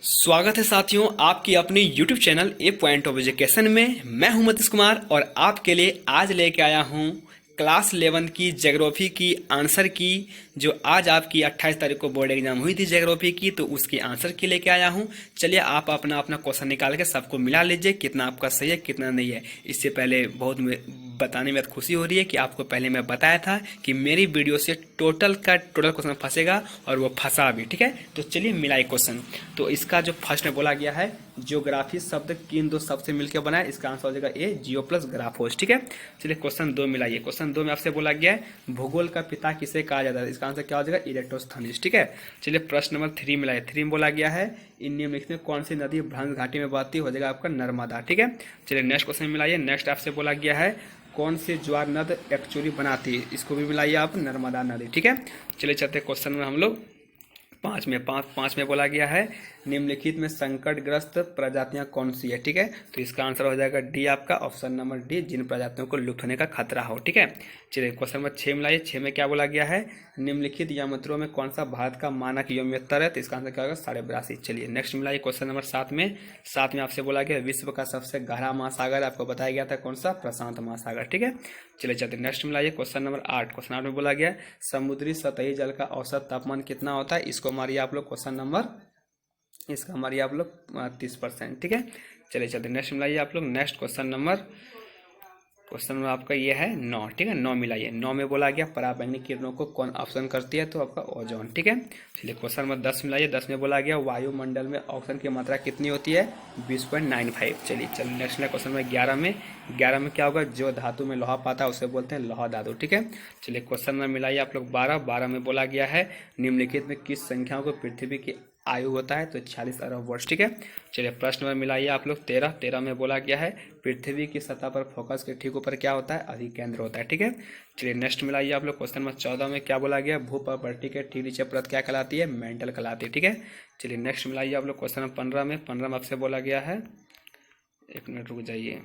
स्वागत है साथियों आपकी अपनी YouTube channel A point of education में। मैं हूं मतीश कुमार और आपके लिए आज लेके आया हूं क्लास 11 की ज्योग्राफी की आंसर की, जो आज आपकी 28 तारीख को बोर्ड एग्जाम हुई थी ज्योग्राफी की, तो उसकी आंसर की लेके आया हूं। चलिए आप अपना अपना क्वेश्चन निकाल के सबको मिला लीजिए, कितना आपका सही है कितना नहीं है। इससे पहले बहुत बताने में खुशी हो रही है कि आपको पहले मैं बताया था कि मेरी वीडियो से टोटल क्वेश्चन फंसेगा और वो फंसा भी। ठीक है, तो चलिए मिलाए क्वेश्चन। तो इसका जो फर्स्ट में बोला गया है, ज्योग्राफी शब्द किन दो शब्द से मिलकर बना है, इसका आंसर हो जाएगा ए, जियो प्लस ग्राफोस। ठीक है, चलिए क्वेश्चन 2 मिलाइए। क्वेश्चन 2 में आपसे बोला गया है भूगोल का पिता किसे कहा जाता है, इसका आंसर क्या हो जाएगा, इरेटोस्थनीज। ठीक है, चलिए प्रश्न नंबर 3 मिलाइए। 3 में बोला गया है इन निम्नलिखित में कौन सी नदी भ्रंश घाटी में बहती, हो जाएगा आपका नर्मदा। ठीक है, चलिए नेक्स्ट क्वेश्चन मिलाइए। नेक्स्ट आपसे बोला गया है कौन सी ज्वार नद एक्चुअली बनाती है, इसको भी मिलाइए आप, नर्मदा नदी। ठीक है, चलिए चलते क्वेश्चन में हम लोग पाँच में बोला गया है निम्नलिखित में संकटग्रस्त प्रजातियां कौन सी है। ठीक है, तो इसका आंसर हो जाएगा डी, आपका ऑप्शन नंबर डी, जिन प्रजातियों को लुप्त होने का खतरा हो। ठीक है, चलिए क्वेश्चन नंबर 6 मिलाइए। 6 में क्या बोला गया है निम्नलिखित यंत्रों में कौन सा भारत का मानक योम्योत्तर है, तो इसका आंसर क्या होगा, 82.5। चलिए नेक्स्ट मिलाइए। क्वेश्चन नंबर 7 में आपसे बोला गया विश्व का सबसे गहरा महासागर आपको बताया गया था कौन सा, प्रशांत महासागर। ठीक है, चलिए चलते नेक्स्ट मिलाइए। Question number 8। क्वेश्चन 8 में बोला गया समुद्री सतही जल का औसत तापमान कितना होता है, इसको मारिए आप लोग, क्वेश्चन नंबर इसका मारिए आप लोग 30%। ठीक है, चलिए चलते नेक्स्ट मिलाइए आप लोग। नेक्स्ट क्वेश्चन नंबर आपका ये है 9। ठीक है, 9 मिलाइए। 9 में बोला गया पराबैंगनी किरणों को कौन ऑप्शन करती है, तो आपका ओजोन। ठीक है, चलिए क्वेश्चन नंबर 10 मिलाइए। 10 में बोला गया वायुमंडल में ऑक्सीजन की मात्रा कितनी होती है, 20.95। चलिए नेक्स्ट क्वेश्चन में 11 में क्या होगा, जो धातु में लोहा पाता है उसे बोलते हैं लोहा धातु। ठीक है, चलिए क्वेश्चन में मिलाइए आप लोग 12 में बोला गया है निम्नलिखित में किस संख्याओं को पृथ्वी की आयु होता है, तो 46 अरब वर्ष। ठीक है, चलिए प्रश्न में मिलाइए आप लोग 13 में बोला गया है पृथ्वी की सतह पर फोकस के ठीक ऊपर क्या होता है, अधिकेंद्र होता है। ठीक है, चलिए नेक्स्ट मिलाइए आप लोग। क्वेश्चन नंबर 14 में क्या बोला गया भूपर्वती के ठीक नीचे परत क्या कहलाती है, मेंटल कहलाती है। ठीक है, चलिए नेक्स्ट मिलाइए आप लोग। क्वेश्चन नंबर 15 में आपसे बोला गया है, एक मिनट रुक जाइए,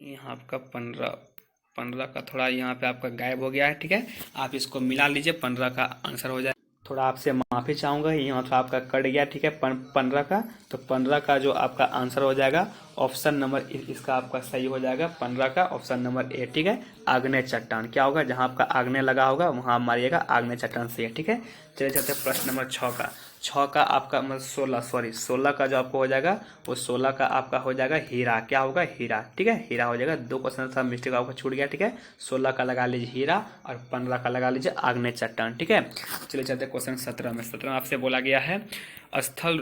यहाँ आपका 15 का थोड़ा यहाँ पे आपका गायब हो गया है। ठीक है, आप इसको मिला लीजिए, 15 का आंसर हो जाए। थोड़ा आपसे माफ़ी चाहूँगा, यहाँ तो आपका कट गया। ठीक है, 15 का, तो 15 का जो आपका आंसर हो जाएगा ऑप्शन नंबर इसका आपका सही हो जाएगा 15 का ऑप्शन नंबर ए। ठीक है, आग्नेय चट्टान क्या होगा, जहाँ आपका आग्नेय लगा होगा वहाँ मारिएगा, आग्नेय चट्टान से है। ठीक है, चलिए चलते प्रश्न नंबर 6 का आपका मतलब 16 का जो आपको हो जाएगा वो 16 का आपका हो जाएगा हीरा। क्या होगा, हीरा। ठीक है, हीरा हो जाएगा। 2 क्वेश्चन था मिस्टेक आपको छूट गया। ठीक है, 16 का लगा लीजिए हीरा और 15 का लगा लीजिए आग्नेय चट्टान। ठीक है, चलिए चलते क्वेश्चन 17 में। 17 आपसे बोला गया है स्थल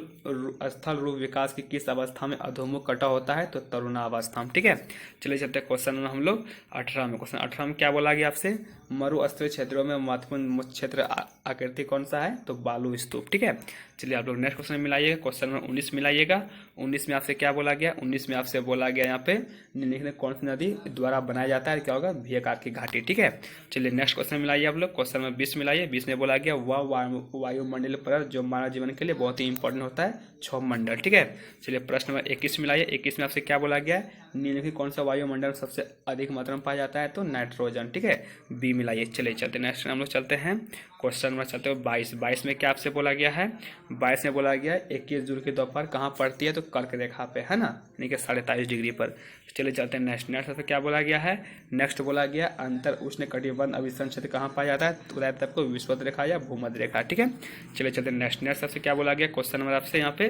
रूप विकास की किस अवस्था में अधोमुख कटा होता है, तो तरुणावस्था में। ठीक है, चलिए चलते क्वेश्चन में हम लोग 18 में। क्वेश्चन 18 में क्या बोला गया आपसे मरुस्थलीय क्षेत्रों में महत्वपूर्ण क्षेत्र आकृति कौन सा है, तो बालू स्तूप। ठीक है, चलिए आप लोग नेक्स्ट क्वेश्चन मिलाइएगा। क्वेश्चन नंबर 19 मिलाइएगा। 19 में आपसे क्या बोला गया, 19 में आपसे बोला गया यहाँ पे निम्नलिखित में कौन सी नदी द्वारा बनाया जाता है, क्या होगा, वी आकार की घाटी। ठीक है, चलिए नेक्स्ट क्वेश्चन मिलाइए आप लोग। Question number 20 मिलाइए। 20 में बोला गया वह वायुमंडल पर जो मानव जीवन के लिए बहुत ही इंपॉर्टेंट होता है, क्षोभमंडल। ठीक है, चलिए प्रश्न नंबर 21 मिलाइए। 21 में आपसे क्या बोला गया निम्नलिखित कौन सा वायुमंडल सबसे अधिक मात्रा में पाया जाता है, तो नाइट्रोजन। ठीक है, बी मिलाइए। चलिए चलते नेक्स्ट हम लोग चलते हैं क्वेश्चन नंबर चलते हुए 22 में क्या आपसे बोला गया है 22 में बोला गया है 21 जून की दोपहर कहाँ पड़ती है, तो कर्क रेखा पे है ना, यानी कि 23.5 डिग्री पर। चलिए चलते हैं नेक्स्ट से क्या बोला गया है। नेक्स्ट बोला गया अंतर उष्ण कटिबंध अभिसरण क्षेत्र कहाँ पाया जाता है, तो बताया था आपको विषुवत रेखा या भूमध्य रेखा। ठीक है, चलिए चलते नेक्स्ट सबसे क्या बोला गया क्वेश्चन नंबर आपसे यहाँ पे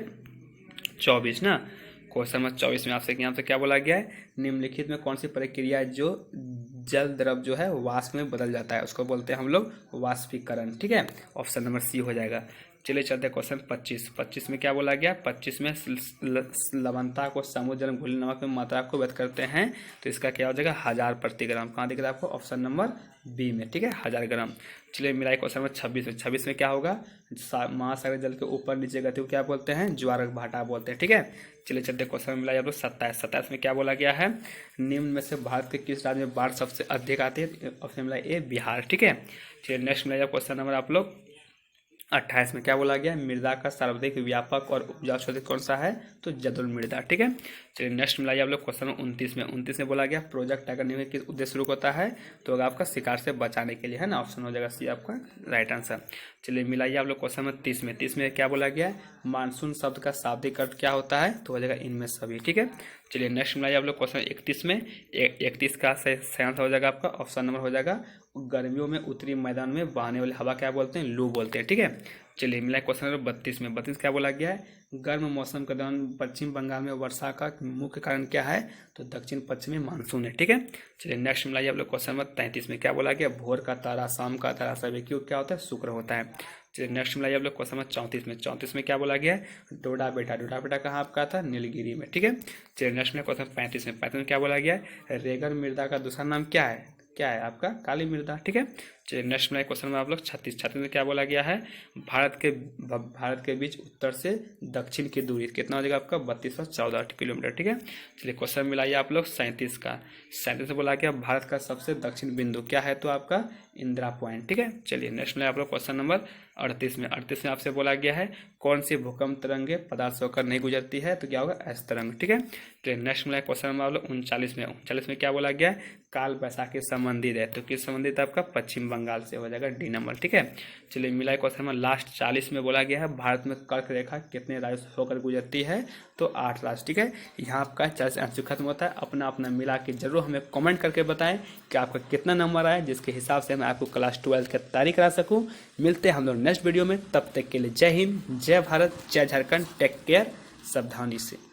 24 ना। क्वेश्चन नंबर 24 में आपसे यहाँ पे क्या बोला गया है निम्नलिखित में कौन सी प्रक्रिया है जो जल द्रव जो है वाष्प में बदल जाता है, उसको बोलते हैं हम लोग वाष्पीकरण। ठीक है, ऑप्शन नंबर सी हो जाएगा। चलिए चलते क्वेश्चन 25 में क्या बोला गया 25 में लवणता को समुद्र जल घुलने नमक में मात्रा को व्यक्त करते हैं, तो इसका क्या हो जाएगा 1000 प्रति ग्राम। कहाँ दिख रहा है आपको, ऑप्शन नंबर बी में। ठीक है, 1000 ग्राम। चलिए मिलाइए क्वेश्चन नंबर 26 में क्या होगा महासागर जल के ऊपर नीचे गति को क्या बोलते हैं, ज्वार भाटा बोलते हैं। ठीक है, चलिए चलते क्वेश्चन में मिलाइए आप लोग 27 में क्या बोला गया है निम्न में से भारत के किस राज्य में बाढ़ सबसे अधिक आती है, ऑप्शन मिला ए, बिहार। ठीक है, चलिए नेक्स्ट मिलाइए क्वेश्चन नंबर आप लोग 28 में क्या बोला गया है, मृदा का सर्वाधिक व्यापक और उपजाऊ क्षेत्र कौन सा है, तो जलोढ़ मृदा। ठीक है, चलिए नेक्स्ट मिलाइए आप लोग क्वेश्चन 29 में बोला गया प्रोजेक्ट टाइगर नियम किस उद्देश्य शुरू होता है, तो होगा आपका शिकार से बचाने के लिए, है ना, ऑप्शन हो जाएगा सी आपका राइट आंसर। चलिए मिलाइए आप लोग क्वेश्चन में 30 में क्या बोला गया है, मानसून शब्द का शाब्दिक अर्थ क्या होता है, तो हो जाएगा इनमें सभी। ठीक है, चलिए नेक्स्ट मिलाइए आप लोग क्वेश्चन 31 का सही आंसर हो जाएगा आपका ऑप्शन नंबर हो जाएगा गर्मियों में उत्तरी मैदान में बहने वाली हवा क्या बोलते हैं, लू बोलते हैं। ठीक है, चलिए मिला क्वेश्चन नंबर 32 क्या बोला गया है, गर्म मौसम के दौरान पश्चिम बंगाल में वर्षा का मुख्य कारण क्या है, तो दक्षिण पश्चिमी मानसून है। ठीक है, चलिए नेक्स्ट मिलाइए आप लोग क्वेश्चन नंबर 33 में क्या बोला गया, भोर का तारा शाम का तारा सभी क्यों क्या होता है, शुक्र होता है। चलिए नेक्स्ट मिलाइए आप लोग क्वेश्चन नंबर 34 में क्या बोला गया है, डोडा बेटा कहाँ आपका था, नीलगिरी में। ठीक है, चलिए नेक्स्ट में क्वेश्चन 35 में क्या बोला गया है, रेगन मृदा का दूसरा नाम क्या है आपका, काली मृदा। ठीक है, चलिए नेक्स्ट में क्वेश्चन में आप लोग 36 में क्या बोला गया है, भारत के बीच उत्तर से दक्षिण की दूरी कितना हो जाएगा आपका 3214 किलोमीटर। ठीक है, चलिए क्वेश्चन मिलाइए आप लोग 37 में बोला गया भारत का सबसे दक्षिण बिंदु क्या है, तो आपका इंदिरा पॉइंट। ठीक है, चलिए नेक्स्ट में आप लोग क्वेश्चन नंबर 38 में आपसे बोला गया है कौन सी भूकंप तरंगे पदार्थ से होकर नहीं गुजरती है, तो क्या होगा एस तरंग। ठीक है, चलिए नेक्स्ट में क्वेश्चन नंबर आप लोग 39 में क्या बोला गया है, काल बैसाखी संबंधित है, तो किस संबंधित है आपका पश्चिम बंगाल से, हो जाएगा डी नंबर। ठीक है, चलिए मिलाए क्वेश्चन में लास्ट 40 में बोला गया है भारत में कर्क रेखा कितने राज्यों से होकर गुजरती है, तो 8 राज्य। ठीक है, यहाँ आपका 40 आंसर खत्म होता है। अपना मिला के जरूर हमें कमेंट करके बताएं कि आपका कितना नंबर आया, जिसके हिसाब से मैं आपको क्लास 12 की तैयारी करा सकूं। मिलते हैं हम लोग नेक्स्ट वीडियो में, तब तक के लिए जय हिंद, जय भारत, जय झारखंड, टेक केयर, सावधानी से।